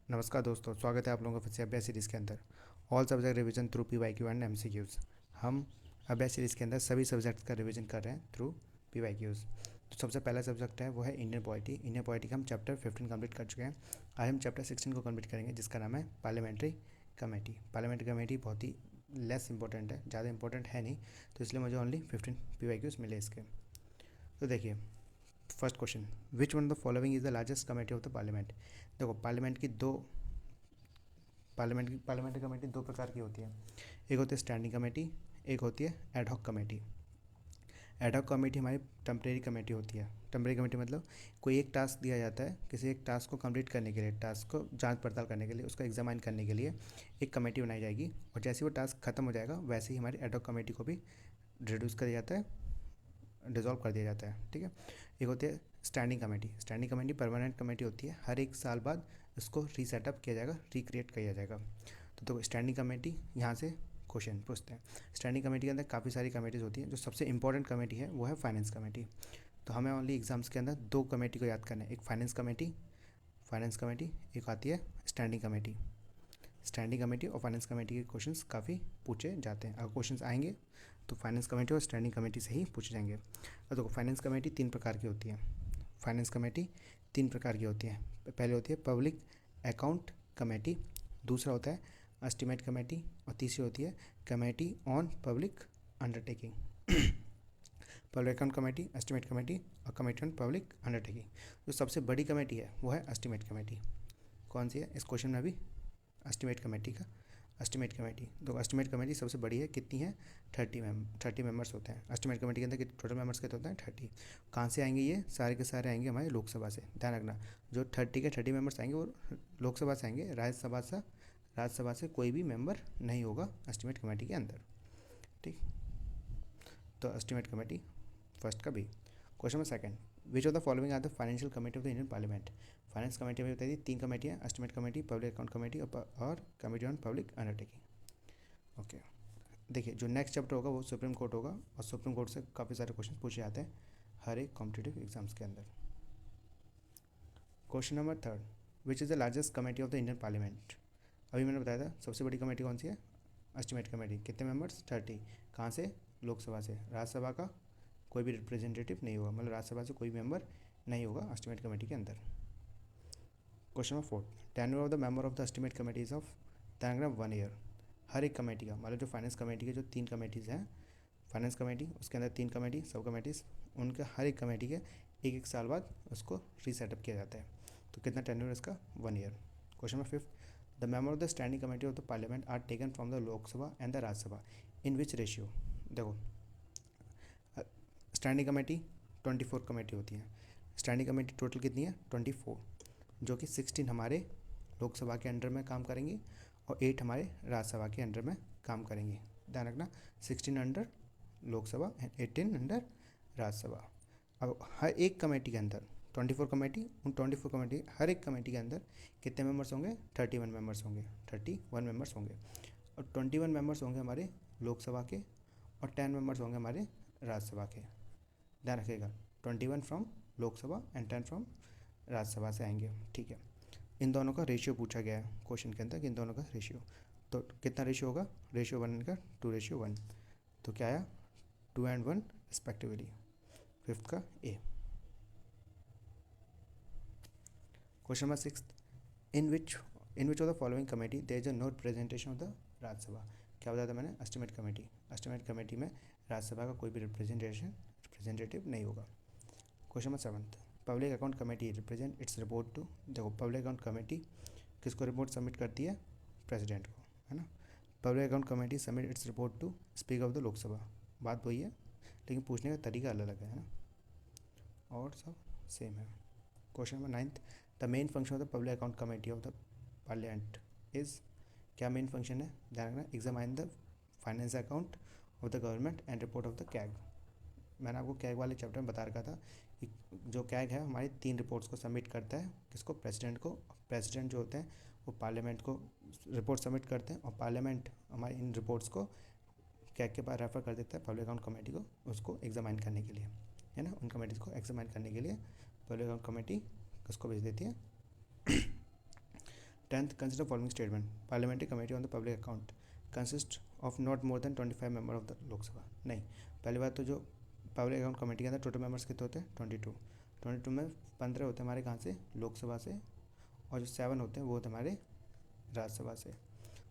नमस्कार दोस्तों, स्वागत है आप लोगों का फिर से अभ्यास सीरीज़ के अंदर all subject revision through PYQ and MCQs। हम अभ्यास सीरीज़ के अंदर सभी सब्जेक्ट्स का रिवीजन कर रहे हैं थ्रू PYQs। तो सबसे पहला सब्जेक्ट है वो है इंडियन पॉलिटी। इंडियन पॉलिटी का हम चैप्टर 15 कंप्लीट कर चुके हैं। आज हम चैप्टर 16 को कंप्लीट करेंगे, जिसका नाम है पार्लियामेंट्री कमेटी। पार्लियामेंट्री कमेटी बहुत ही लेस इंपॉर्टेंट है, ज़्यादा इंपॉर्टेंट है नहीं, तो इसलिए मुझे ओनली 15 PYQs मिले इसके। तो देखिए, first question, which one of the following is the largest committee of the parliament. देखो, पार्लियामेंट्री कमेटी दो प्रकार की होती है। एक होती है स्टैंडिंग कमेटी, एक होती है एडहॉक कमेटी। एडहॉक कमेटी हमारी टेम्परेरी कमेटी होती है। टेम्परेरी कमेटी मतलब कोई एक टास्क दिया जाता है, किसी एक टास्क को कंप्लीट करने के लिए, टास्क को जांच पड़ताल करने के लिए, उसको एग्जामाइन करने के लिए एक कमेटी बनाई जाएगी, और जैसे वो टास्क खत्म हो जाएगा वैसे ही हमारी एडहॉक कमेटी को भी रिड्यूस कर दिया जाता है, डिज़ोल्व कर दिया जाता है। ठीक है। एक होती है standing committee. Standing committee permanent committee होती है, हर एक साल बाद इसको रीसेटअप किया जाएगा, रिक्रिएट किया जाएगा। तो स्टैंडिंग कमेटी, यहाँ से क्वेश्चन पूछते हैं। स्टैंडिंग कमेटी के अंदर काफ़ी सारी कमेटीज़ होती हैं। जो सबसे इंपॉर्टेंट कमेटी है वो है फाइनेंस कमेटी। तो हमें ओनली एग्जाम्स के अंदर दो कमेटी को याद करना है, एक फाइनेंस कमेटी, एक आती है स्टैंडिंग कमेटी। स्टैंडिंग कमेटी और फाइनेंस कमेटी के क्वेश्चंस काफ़ी पूछे जाते हैं। अगर क्वेश्चंस आएंगे तो फाइनेंस कमेटी और स्टैंडिंग कमेटी से ही पूछे जाएंगे। और देखो, फाइनेंस कमेटी तीन प्रकार की होती है। पहले होती है पब्लिक अकाउंट कमेटी, दूसरा होता है एस्टीमेट कमेटी, और तीसरी होती है committee on public undertaking. Public account committee, estimate committee और कमेटी ऑन पब्लिक अंडरटेकिंग। जो सबसे बड़ी कमेटी है वो है एस्टीमेट कमेटी। कौन सी है इस क्वेश्चन में? अभी एस्टीमेट कमेटी। तो एस्टीमेट कमेटी सबसे बड़ी है। कितनी है? 30 मेंबर्स होते हैं। एस्टीमेट कमेटी के अंदर टोटल मेंबर्स कितने होते हैं? 30। कहाँ से आएंगे? ये सारे के सारे आएंगे हमारे लोकसभा से। ध्यान रखना, जो 30 मेंबर्स आएंगे वो लोकसभा से आएंगे। राज्यसभा से कोई भी मेंबर नहीं होगा एस्टीमेट कमेटी के अंदर। ठीक। तो एस्टीमेट कमेटी फर्स्ट का B. Question number second, which of the following are the financial committee of the Indian parliament. Finance committee में बताइए तीन कमेटियाँ, estimate committee, public account committee और committee on public undertaking. Okay. देखिए, जो next chapter होगा वो सुप्रीम कोर्ट होगा, और सुप्रीम कोर्ट से काफ़ी सारे क्वेश्चन पूछे जाते हैं हर एक कॉम्पिटिटिव एग्जाम्स के अंदर। Question number third, which is the largest committee of the Indian parliament. अभी मैंने बताया था सबसे बड़ी कमेटी कौन सी है? Estimate committee. कितने मेंबर्स? 30। कहाँ से? लोकसभा से। राज्यसभा का कोई भी रिप्रेजेंटेटिव नहीं होगा, मतलब राज्यसभा से कोई मेंबर नहीं होगा एस्टीमेट कमेटी के अंदर। Question number fourth, tenure of the member of the estimate committee is of diagram 1 year. हर एक कमेटी का, मतलब जो फाइनेंस कमेटी के जो 3 कमेटीज़ हैं, फाइनेंस कमेटी उसके अंदर 3 कमेटी, सब कमेटीज़, उनके हर एक कमेटी के एक साल बाद उसको रीसेटअप किया जाता है। तो कितना टेन्योर इसका? 1 year. Question number fifth, the member of the standing committee of the parliament are taken from the Lok Sabha and the Rajya Sabha in which ratio. देखो, स्टैंडिंग कमेटी 24 कमेटी होती है। स्टैंडिंग कमेटी टोटल कितनी है? 24, जो कि 16 हमारे लोकसभा के अंडर में काम करेंगी और 8 हमारे राज्यसभा के अंडर में काम करेंगी। ध्यान रखना, 16 under Lok Sabha and 18 under Rajya Sabha. अब हर एक कमेटी के अंदर 24 कमेटी, उन 24 कमेटी हर एक कमेटी के अंदर कितने मेंबर्स होंगे? 31 मेंबर्स होंगे। 31 मेंबर्स होंगे, और 21 मेंबर्स होंगे हमारे लोकसभा के, और 10 मेंबर्स होंगे हमारे राज्यसभा के। ध्यान रखिएगा, 21 from Lok Sabha and 10 from Rajya Sabha से आएंगे। ठीक है। इन दोनों का रेशियो पूछा गया है क्वेश्चन के अंदर, इन दोनों का रेशियो। तो कितना रेशियो होगा? रेशियो 1 का 2:1। तो क्या आया? 2 and 1 रिस्पेक्टिवली। फिफ्थ का A. Question number six, in which of the following committee there is no representation of the Rajya Sabha. क्या बताया था मैंने? एस्टीमेट कमेटी में राज्यसभा का कोई भी रिप्रेजेंटेटिव नहीं होगा। Question number seventh, public account committee represent its report to. देखो, पब्लिक अकाउंट कमेटी किसको रिपोर्ट सबमिट करती है? प्रेसिडेंट को, है ना। Public account committee submit its report to speaker of the Lok Sabha. बात वही है, लेकिन पूछने का तरीका अलग अलग है ना, और सब सेम है। Question number ninth, the main function of the public account committee of the parliament is. क्या मेन फंक्शन है? ध्यान रखना, examine the finance account of the government and report of the CAG. मैंने आपको कैग वाले chapter में बता रखा था कि जो कैग है हमारी 3 रिपोर्ट्स को सबमिट करता है। किसको? प्रेसिडेंट को। प्रेसिडेंट जो होते हैं वो पार्लियामेंट को रिपोर्ट सबमिट करते हैं, और पार्लियामेंट हमारी इन रिपोर्ट्स को कैग के पास रेफर कर देता है पब्लिक अकाउंट कमेटी को, उसको एग्जामाइन करने के लिए, है ना। उन कमेटीज़ को एग्जामाइन करने के लिए पब्लिक अकाउंट कमेटी किसको भेज देती है? 10th, consider following statement. Parliamentary committee on the public account consists of not more than 25 member of the लोक सभा. नहीं, पहली बात तो जो पब्लिक अकाउंट कमेटी के अंदर टोटल मेंबर्स कितने होते हैं 22 में 15 होते हैं हमारे कहाँ से लोकसभा से, और जो 7 होते हैं वो होते हैं हमारे राज्यसभा से.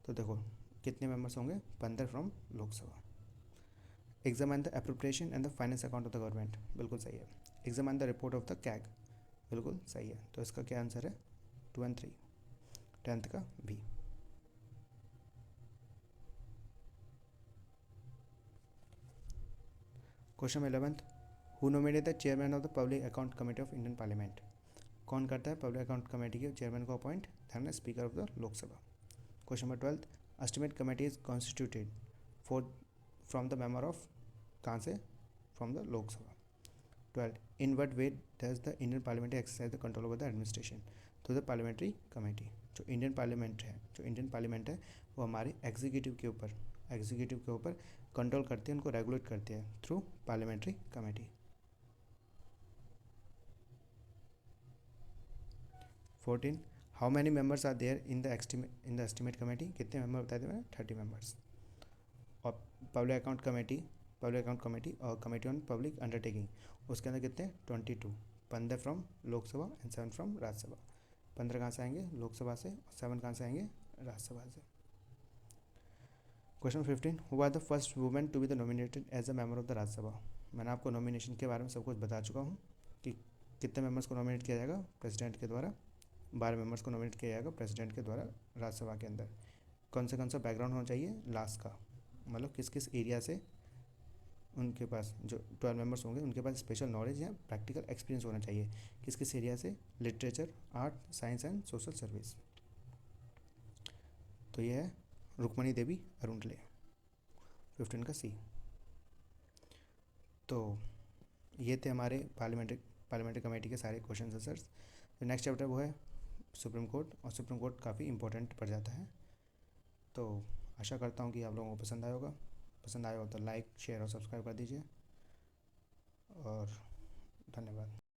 तो देखो कितने मेंबर्स होंगे 15 from Lok Sabha. Examine the appropriation and the finance account of the government, बिल्कुल सही है. Examine the report of the CAG, बिल्कुल सही है. तो इसका क्या आंसर है 2 और 3, 10th का भी. Question 11th, who nominate the chairman of the public account committee of Indian parliament. कौन करता है पब्लिक अकाउंट कमेटी के चेयरमैन को अपॉइंट, ध्यान speaker of the Lok Sabha. Question number 12, estimate committee is constituted for from the member of, कहाँ से, from the Lok Sabha. 12, in what way does the Indian parliament exercise the control over the administration through the parliamentary committee. जो Indian parliament है वो हमारे executive के ऊपर control करती है, उनको रेगुलेट करती है through parliamentary committee. 14, how many members are there in the estimate committee. कितने मेंबर बताए थे मैंने 30 मेंबर्स. और पब्लिक अकाउंट कमेटी और कमेटी ऑन पब्लिक अंडरटेकिंग उसके अंदर कितने 22, 15 from Lok Sabha and 7 from Rajya Sabha. 15 कहाँ से आएंगे लोकसभा से और 7 कहाँ से आएंगे राज्यसभा से. Question 15, who are the first women to be the nominated as a member of the Rajya Sabha. मैंने आपको नॉमिनेशन के बारे में सब कुछ बता चुका हूँ कि कितने मेंबर्स को नॉमिनेट किया जाएगा प्रेसिडेंट के द्वारा. 12 मेंबर्स को नॉमिनेट किया जाएगा प्रेसिडेंट के द्वारा राज्यसभा के अंदर. कौन सा बैकग्राउंड होना चाहिए लास्ट का, मतलब किस एरिया से उनके पास जो 12 मेंबर्स होंगे उनके पास स्पेशल नॉलेज या प्रैक्टिकल एक्सपीरियंस होना चाहिए. किस एरिया से, literature, art, science and social service. तो ये है रुक्मणी देवी अरुणले, 15 का सी. तो ये थे हमारे पार्लियामेंट्री कमेटी के सारे क्वेश्चन आंसर्स. जो नेक्स्ट चैप्टर वो है सुप्रीम कोर्ट, और सुप्रीम कोर्ट काफ़ी इंपॉर्टेंट पड़ जाता है. तो आशा करता हूँ कि आप लोगों को पसंद आया हो तो लाइक, शेयर और सब्सक्राइब कर दीजिए, और धन्यवाद.